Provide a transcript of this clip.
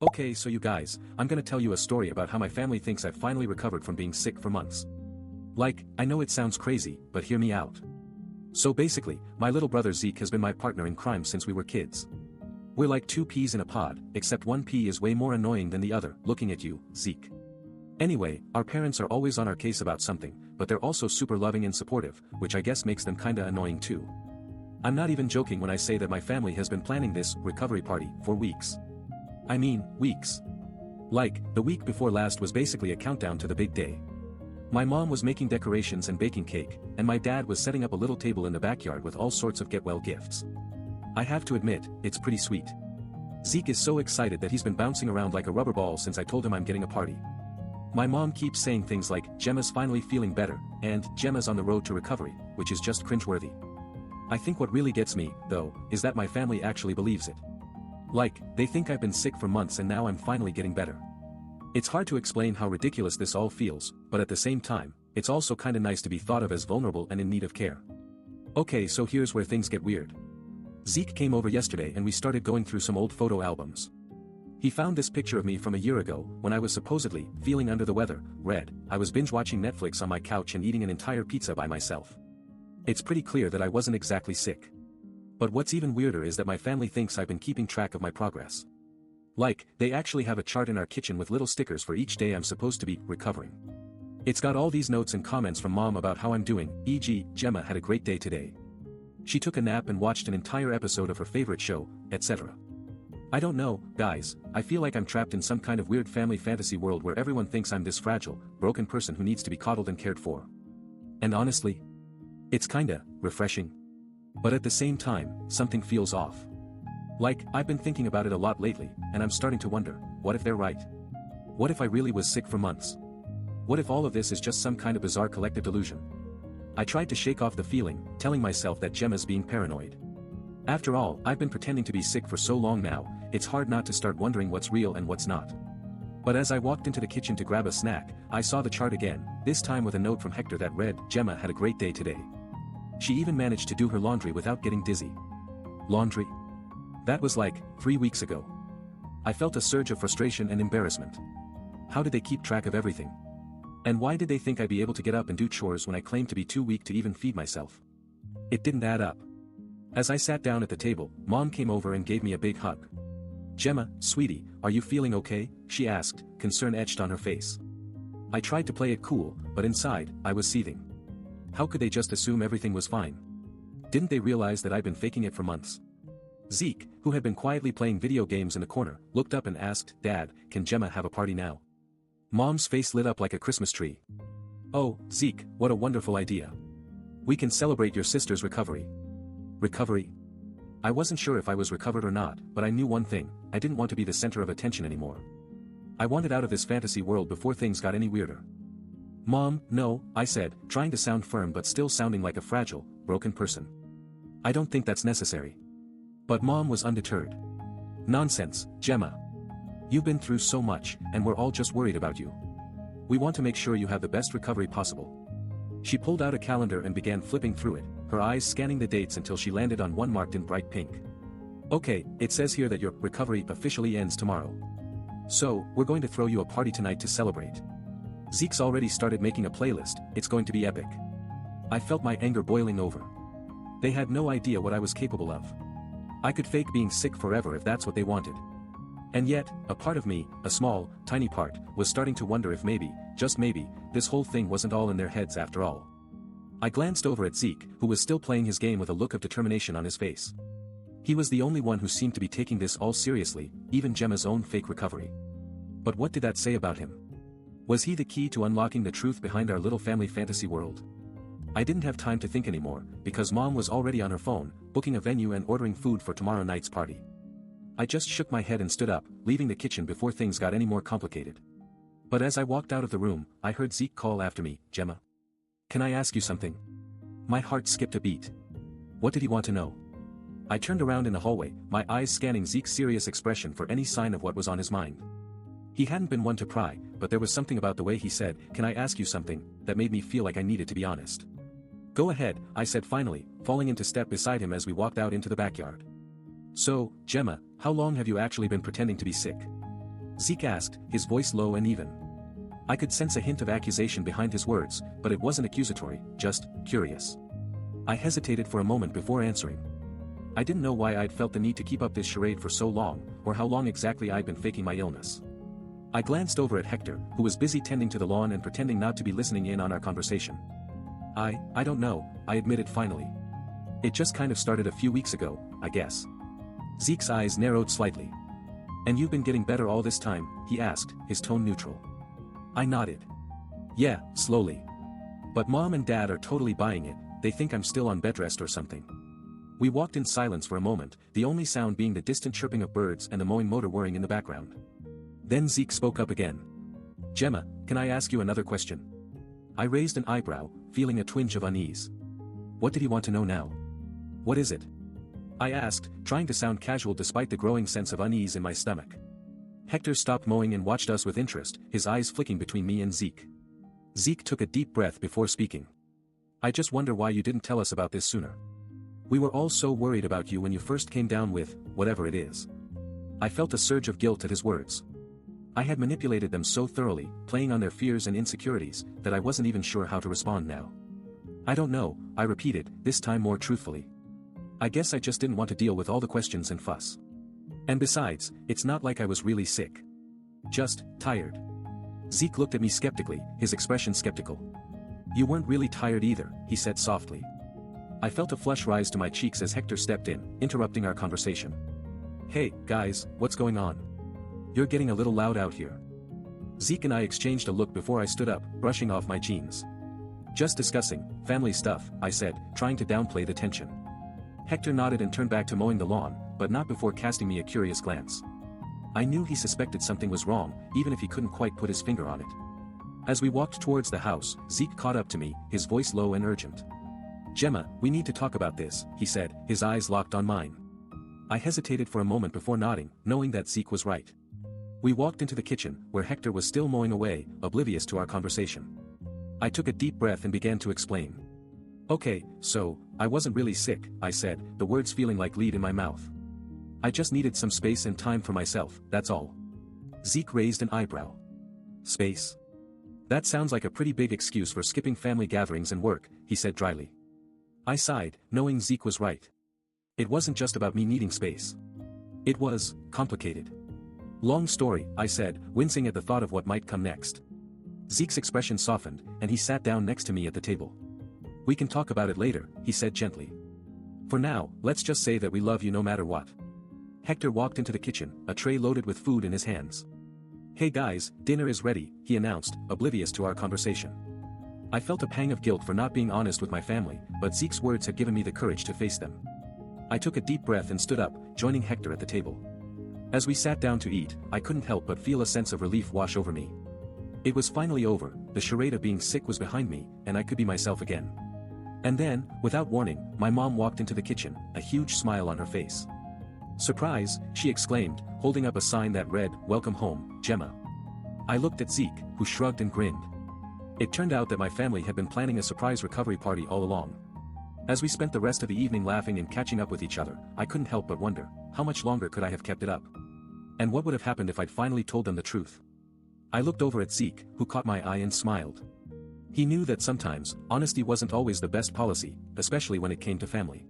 Okay, so you guys, I'm gonna tell you a story about how my family thinks I've finally recovered from being sick for months. Like, I know it sounds crazy, but hear me out. So basically, my little brother Zeke has been my partner in crime since we were kids. We're like two peas in a pod, except one pea is way more annoying than the other, looking at you, Zeke. Anyway, our parents are always on our case about something, but they're also super loving and supportive, which I guess makes them kinda annoying too. I'm not even joking when I say that my family has been planning this recovery party for weeks. I mean, weeks. Like, the week before last was basically a countdown to the big day. My mom was making decorations and baking cake, and my dad was setting up a little table in the backyard with all sorts of get-well gifts. I have to admit, it's pretty sweet. Zeke is so excited that he's been bouncing around like a rubber ball since I told him I'm getting a party. My mom keeps saying things like, Gemma's finally feeling better, and Gemma's on the road to recovery, which is just cringeworthy. I think what really gets me, though, is that my family actually believes it. Like, they think I've been sick for months and now I'm finally getting better. It's hard to explain how ridiculous this all feels, but at the same time, it's also kinda nice to be thought of as vulnerable and in need of care. Okay, so here's where things get weird. Zeke came over yesterday and we started going through some old photo albums. He found this picture of me from a year ago, when I was supposedly feeling under the weather. Read, I was binge-watching Netflix on my couch and eating an entire pizza by myself. It's pretty clear that I wasn't exactly sick. But what's even weirder is that my family thinks I've been keeping track of my progress. Like, they actually have a chart in our kitchen with little stickers for each day I'm supposed to be recovering. It's got all these notes and comments from mom about how I'm doing, e.g., Gemma had a great day today. She took a nap and watched an entire episode of her favorite show, etc. I don't know, guys, I feel like I'm trapped in some kind of weird family fantasy world where everyone thinks I'm this fragile, broken person who needs to be coddled and cared for. And honestly, it's kinda refreshing. But at the same time, something feels off. Like, I've been thinking about it a lot lately, and I'm starting to wonder, what if they're right? What if I really was sick for months? What if all of this is just some kind of bizarre collective delusion? I tried to shake off the feeling, telling myself that Gemma's being paranoid. After all, I've been pretending to be sick for so long now, it's hard not to start wondering what's real and what's not. But as I walked into the kitchen to grab a snack, I saw the chart again, this time with a note from Hector that read, Gemma had a great day today. She even managed to do her laundry without getting dizzy. Laundry? That was like 3 weeks ago. I felt a surge of frustration and embarrassment. How did they keep track of everything? And why did they think I'd be able to get up and do chores when I claimed to be too weak to even feed myself? It didn't add up. As I sat down at the table, Mom came over and gave me a big hug. Gemma, sweetie, are you feeling okay? She asked, concern etched on her face. I tried to play it cool, but inside, I was seething. How could they just assume everything was fine? Didn't they realize that I'd been faking it for months? Zeke, who had been quietly playing video games in the corner, looked up and asked, Dad, can Gemma have a party now? Mom's face lit up like a Christmas tree. Oh, Zeke, what a wonderful idea. We can celebrate your sister's recovery. Recovery? I wasn't sure if I was recovered or not, but I knew one thing, I didn't want to be the center of attention anymore. I wanted out of this fantasy world before things got any weirder. Mom, no, I said, trying to sound firm but still sounding like a fragile, broken person. I don't think that's necessary. But Mom was undeterred. Nonsense, Gemma. You've been through so much, and we're all just worried about you. We want to make sure you have the best recovery possible. She pulled out a calendar and began flipping through it, her eyes scanning the dates until she landed on one marked in bright pink. Okay, it says here that your recovery officially ends tomorrow. So, we're going to throw you a party tonight to celebrate. Zeke's already started making a playlist, it's going to be epic. I felt my anger boiling over. They had no idea what I was capable of. I could fake being sick forever if that's what they wanted. And yet, a part of me, a small, tiny part, was starting to wonder if maybe, just maybe, this whole thing wasn't all in their heads after all. I glanced over at Zeke, who was still playing his game with a look of determination on his face. He was the only one who seemed to be taking this all seriously, even Gemma's own fake recovery. But what did that say about him? Was he the key to unlocking the truth behind our little family fantasy world? I didn't have time to think anymore, because Mom was already on her phone, booking a venue and ordering food for tomorrow night's party. I just shook my head and stood up, leaving the kitchen before things got any more complicated. But as I walked out of the room, I heard Zeke call after me, Gemma. Can I ask you something? My heart skipped a beat. What did he want to know? I turned around in the hallway, my eyes scanning Zeke's serious expression for any sign of what was on his mind. He hadn't been one to pry, but there was something about the way he said, can I ask you something, that made me feel like I needed to be honest. Go ahead, I said finally, falling into step beside him as we walked out into the backyard. So, Gemma, how long have you actually been pretending to be sick? Zeke asked, his voice low and even. I could sense a hint of accusation behind his words, but it wasn't accusatory, just curious. I hesitated for a moment before answering. I didn't know why I'd felt the need to keep up this charade for so long, or how long exactly I'd been faking my illness. I glanced over at Hector, who was busy tending to the lawn and pretending not to be listening in on our conversation. I don't know, I admitted finally. It just kind of started a few weeks ago, I guess. Zeke's eyes narrowed slightly. And you've been getting better all this time, he asked, his tone neutral. I nodded. Yeah, slowly. But Mom and Dad are totally buying it, they think I'm still on bed rest or something. We walked in silence for a moment, the only sound being the distant chirping of birds and the mowing motor whirring in the background. Then Zeke spoke up again. Gemma, can I ask you another question? I raised an eyebrow, feeling a twinge of unease. What did he want to know now? What is it? I asked, trying to sound casual despite the growing sense of unease in my stomach. Hector stopped mowing and watched us with interest, his eyes flicking between me and Zeke. Zeke took a deep breath before speaking. I just wonder why you didn't tell us about this sooner. We were all so worried about you when you first came down with, whatever it is. I felt a surge of guilt at his words. I had manipulated them so thoroughly, playing on their fears and insecurities, that I wasn't even sure how to respond now. I don't know, I repeated, this time more truthfully. I guess I just didn't want to deal with all the questions and fuss. And besides, it's not like I was really sick. Just, tired. Zeke looked at me skeptically, his expression skeptical. You weren't really tired either, he said softly. I felt a flush rise to my cheeks as Hector stepped in, interrupting our conversation. Hey, guys, what's going on? You're getting a little loud out here. Zeke and I exchanged a look before I stood up, brushing off my jeans. Just discussing, family stuff, I said, trying to downplay the tension. Hector nodded and turned back to mowing the lawn, but not before casting me a curious glance. I knew he suspected something was wrong, even if he couldn't quite put his finger on it. As we walked towards the house, Zeke caught up to me, his voice low and urgent. Gemma, we need to talk about this, he said, his eyes locked on mine. I hesitated for a moment before nodding, knowing that Zeke was right. We walked into the kitchen, where Hector was still mowing away, oblivious to our conversation. I took a deep breath and began to explain. Okay, so, I wasn't really sick, I said, the words feeling like lead in my mouth. I just needed some space and time for myself, that's all. Zeke raised an eyebrow. Space? That sounds like a pretty big excuse for skipping family gatherings and work, he said dryly. I sighed, knowing Zeke was right. It wasn't just about me needing space. It was complicated. Long story, I said, wincing at the thought of what might come next. Zeke's expression softened, and he sat down next to me at the table. We can talk about it later, he said gently. For now, let's just say that we love you no matter what. Hector walked into the kitchen, a tray loaded with food in his hands. Hey guys, dinner is ready, he announced, oblivious to our conversation. I felt a pang of guilt for not being honest with my family, but Zeke's words had given me the courage to face them. I took a deep breath and stood up, joining Hector at the table. As we sat down to eat, I couldn't help but feel a sense of relief wash over me. It was finally over, the charade of being sick was behind me, and I could be myself again. And then, without warning, my mom walked into the kitchen, a huge smile on her face. Surprise, she exclaimed, holding up a sign that read, Welcome home, Gemma. I looked at Zeke, who shrugged and grinned. It turned out that my family had been planning a surprise recovery party all along. As we spent the rest of the evening laughing and catching up with each other, I couldn't help but wonder, how much longer could I have kept it up? And what would have happened if I'd finally told them the truth? I looked over at Zeke, who caught my eye and smiled. He knew that sometimes, honesty wasn't always the best policy, especially when it came to family.